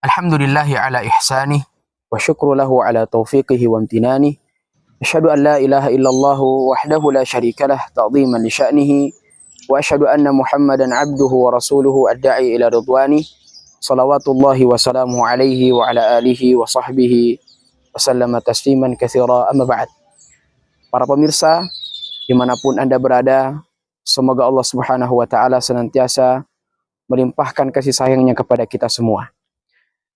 Alhamdulillahi ala ihsanih wa syukru lahu ala taufiqihi wa amtinanih. Asyhadu an la ilaha illallah wahdahu la syarikalah ta'dhiman li sya'nihi wa asyhadu anna Muhammadan abduhu wa rasuluhu ad-da'i ila ridwanih. Salawatullahi wa salamuhu alaihi wa ala alihi wa sahbihi wa sallama tasliman katsira, amma ba'd. Para pemirsa dimanapun Anda berada, semoga Allah Subhanahu wa taala senantiasa melimpahkan kasih sayangnya kepada kita semua.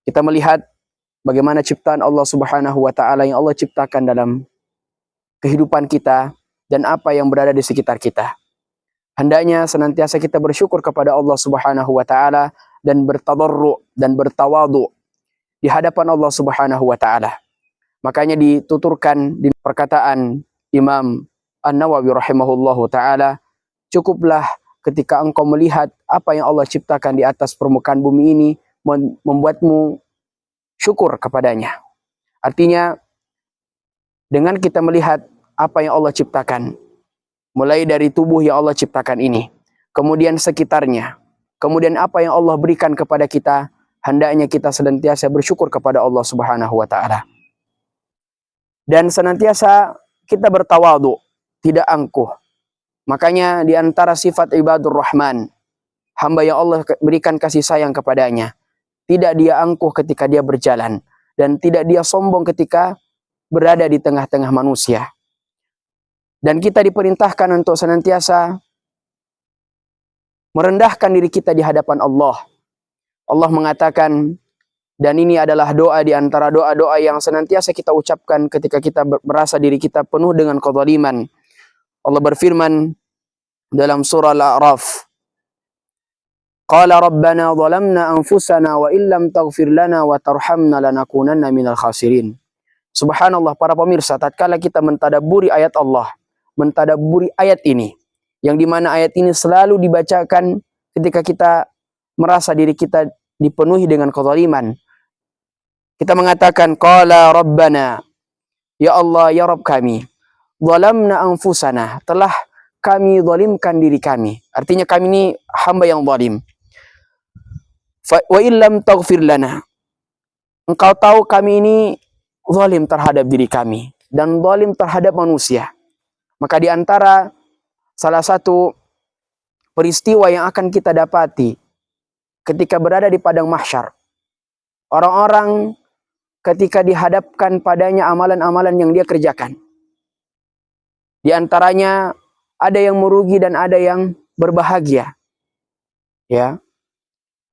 Kita melihat bagaimana ciptaan Allah Subhanahu wa taala yang Allah ciptakan dalam kehidupan kita dan apa yang berada di sekitar kita. Hendaknya senantiasa kita bersyukur kepada Allah Subhanahu wa taala dan bertadarru dan bertawadu di hadapan Allah Subhanahu wa taala. Makanya dituturkan di perkataan Imam An-Nawawi rahimahullahu taala, cukuplah ketika engkau melihat apa yang Allah ciptakan di atas permukaan bumi ini membuatmu syukur kepadanya. Artinya dengan kita melihat apa yang Allah ciptakan, mulai dari tubuh yang Allah ciptakan ini, kemudian sekitarnya, kemudian apa yang Allah berikan kepada kita, hendaknya kita senantiasa bersyukur kepada Allah Subhanahu wa taala. Dan senantiasa kita bertawadu, tidak angkuh. Makanya di antara sifat ibadur rahman, hamba yang Allah berikan kasih sayang kepadanya, tidak dia angkuh ketika dia berjalan, dan tidak dia sombong ketika berada di tengah-tengah manusia. Dan kita diperintahkan untuk senantiasa merendahkan diri kita di hadapan Allah. Allah mengatakan, dan ini adalah doa di antara doa-doa yang senantiasa kita ucapkan ketika kita merasa diri kita penuh dengan kezaliman. Allah berfirman dalam surah Al-A'raf, Qala rabbana zalamna anfusana wa illam taghfir lana wa tarhamna lanakunanna minal khasirin. Subhanallah, para pemirsa, tatkala kita mentadabburi ayat Allah, mentadabburi ayat ini, yang dimana ayat ini selalu dibacakan ketika kita merasa diri kita dipenuhi dengan kezaliman. Kita mengatakan, Qala rabbana, ya Allah, ya Rabb kami, zalamna anfusana, telah kami zalimkan diri kami. Artinya kami ini hamba yang zalim. Wa illam taghfir lana, engkau tahu kami ini zalim terhadap diri kami dan zalim terhadap manusia. Maka di antara salah satu peristiwa yang akan kita dapati ketika berada di padang mahsyar, orang-orang ketika dihadapkan padanya amalan-amalan yang dia kerjakan, di antaranya ada yang merugi dan ada yang berbahagia. Ya.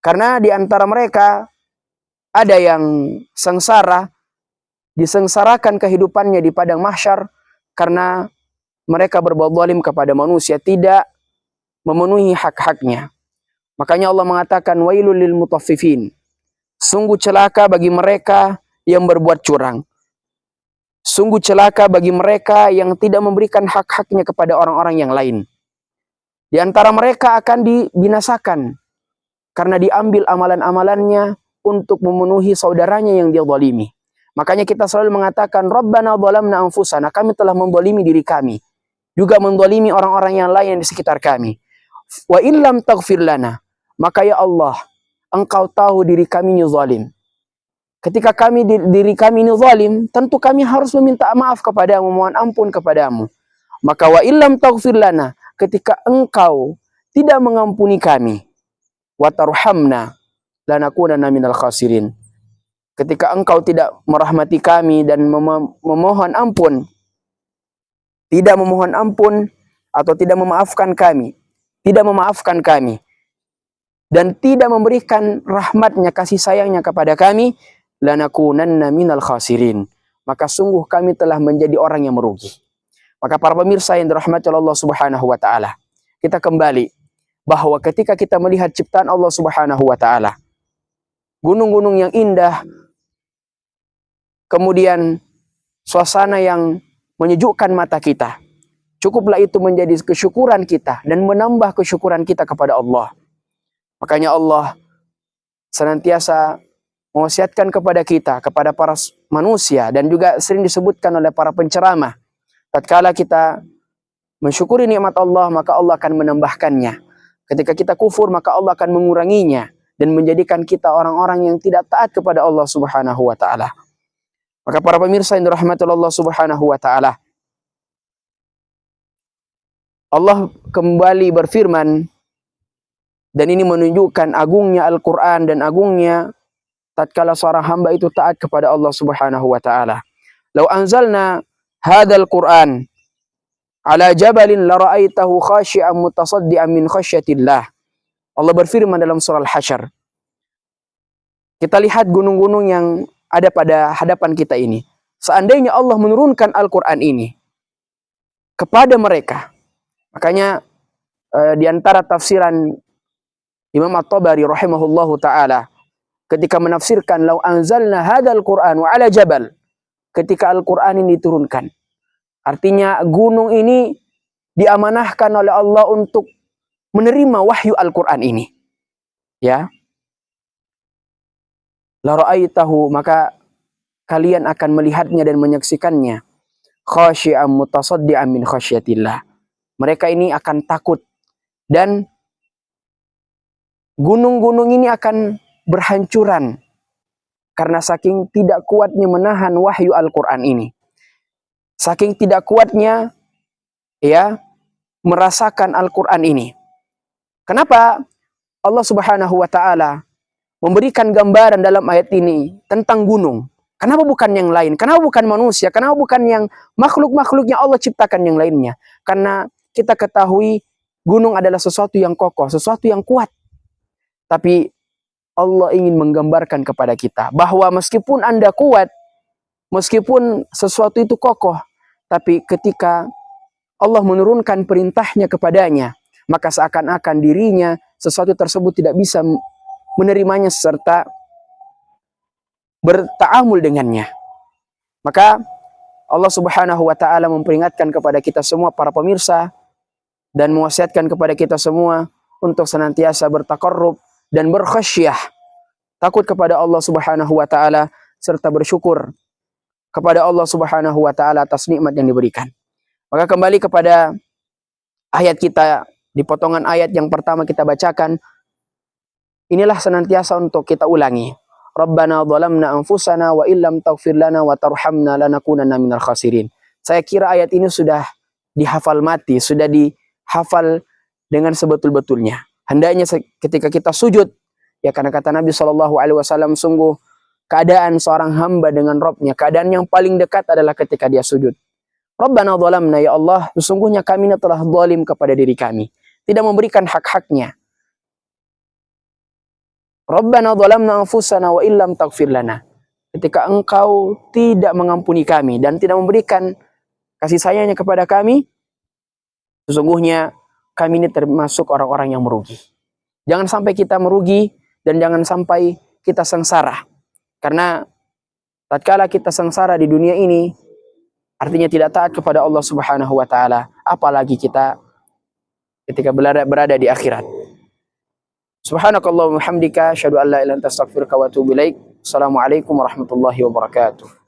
Karena di antara mereka ada yang sengsara, disengsarakan kehidupannya di padang mahsyar karena mereka berbuat zalim kepada manusia, tidak memenuhi hak-haknya. Makanya Allah mengatakan wailul lil mutaffifin. Sungguh celaka bagi mereka yang berbuat curang. Sungguh celaka bagi mereka yang tidak memberikan hak-haknya kepada orang-orang yang lain. Di antara mereka akan dibinasakan karena diambil amalan-amalannya untuk memenuhi saudaranya yang dia zalimi. Makanya kita selalu mengatakan Rabbana zalamna anfusana, kami telah menzalimi diri kami, juga menzalimi orang-orang yang lain di sekitar kami. Wa illam taghfir lana, maka ya Allah, engkau tahu diri kami ini zalim. Ketika diri kami ini zalim, tentu kami harus meminta maaf kepadamu, mohon ampun kepadamu. Maka wa illam taghfir lana, ketika engkau tidak mengampuni kami, wa tarhamna lanakunanna minal khasirin, ketika engkau tidak merahmati kami dan memohon ampun, tidak memohon ampun atau tidak memaafkan kami, dan tidak memberikan rahmatnya, kasih sayangnya kepada kami, lanakunanna minal khasirin, maka sungguh kami telah menjadi orang yang merugi. Maka para pemirsa yang dirahmati Allah Subhanahu wa taala, kita kembali bahwa ketika kita melihat ciptaan Allah Subhanahu wa taala, gunung-gunung yang indah, kemudian suasana yang menyejukkan mata kita, cukuplah itu menjadi kesyukuran kita dan menambah kesyukuran kita kepada Allah. Makanya Allah senantiasa mewasiatkan kepada kita, kepada para manusia, dan juga sering disebutkan oleh para penceramah, tatkala kita mensyukuri nikmat Allah, maka Allah akan menambahkannya. Ketika kita kufur, maka Allah akan menguranginya. dan menjadikan kita orang-orang yang tidak taat kepada Allah Subhanahu wa taala. Maka para pemirsa yang dirahmati Allah Subhanahu wa taala, Allah kembali berfirman, dan ini menunjukkan agungnya Al-Qur'an dan agungnya tatkala seorang hamba itu taat kepada Allah Subhanahu wa taala. Lau anzalna hadzal Qur'an ala jabalin la ra'aitahu khashi'an mutasaddian min khasyatillah. Allah berfirman dalam surah Al-Hasyr. Kita lihat gunung-gunung yang ada pada hadapan kita ini. Seandainya Allah menurunkan Al-Qur'an ini kepada mereka, makanya di antara tafsiran Imam At-Tabari rahimahullahu taala ketika menafsirkan lau anzalna hadzal Qur'an wa ala jabal, ketika Al-Qur'an ini diturunkan, artinya gunung ini diamanahkan oleh Allah untuk menerima wahyu Al-Qur'an ini. Ya. La ra'aitahu, maka kalian akan melihatnya dan menyaksikannya. Khashi'an mutasaddian min khasyatillah. Mereka ini akan takut dan gunung-gunung ini akan berhancuran karena saking tidak kuatnya menahan wahyu Al-Qur'an ini. Saking tidak kuatnya ya merasakan Al-Qur'an ini. Kenapa Allah Subhanahu wa taala memberikan gambaran dalam ayat ini tentang gunung? Kenapa bukan yang lain? Kenapa bukan manusia? Kenapa bukan yang makhluk-makhluk yang Allah ciptakan yang lainnya? Karena kita ketahui gunung adalah sesuatu yang kokoh, sesuatu yang kuat. Tapi Allah ingin menggambarkan kepada kita bahwa meskipun Anda kuat, meskipun sesuatu itu kokoh, tapi ketika Allah menurunkan perintahnya kepadanya, maka seakan-akan dirinya sesuatu tersebut tidak bisa menerimanya serta bertaamul dengannya. Maka Allah Subhanahu wa taala memperingatkan kepada kita semua para pemirsa dan mewasiatkan kepada kita semua untuk senantiasa bertaqarrub dan berkhasyah, takut kepada Allah Subhanahu wa taala serta bersyukur kepada Allah Subhanahu wa taala atas nikmat yang diberikan. Maka kembali kepada ayat kita, di potongan ayat yang pertama kita bacakan, inilah senantiasa untuk kita ulangi. Rabbana dhalamna anfusana wa illam taghfir lana wa tarhamna lanakunanna minal khasirin. Saya kira ayat ini sudah dihafal mati, sudah dihafal dengan sebetul-betulnya. Hendaknya ketika kita sujud, ya karena kata Nabi SAW, sungguh keadaan seorang hamba dengan Rabbnya, keadaan yang paling dekat adalah ketika dia sujud. Rabbana dhalamna, ya Allah, sesungguhnya kami telah zalim kepada diri kami, tidak memberikan hak-haknya. Rabbana dhalamna anfusana wa illam taghfir lana. Ketika engkau tidak mengampuni kami dan tidak memberikan kasih sayangnya kepada kami, sesungguhnya kami ini termasuk orang-orang yang merugi. Jangan sampai kita merugi dan jangan sampai kita sengsara. Karena tatkala kita sengsara di dunia ini, artinya tidak taat kepada Allah Subhanahu wa taala, apalagi kita ketika berada di akhirat. Subhanakallahumma hamdika asyhadu an la ilaha illa anta astaghfiruka wa atubu ilaik. Assalamualaikum warahmatullahi wabarakatuh.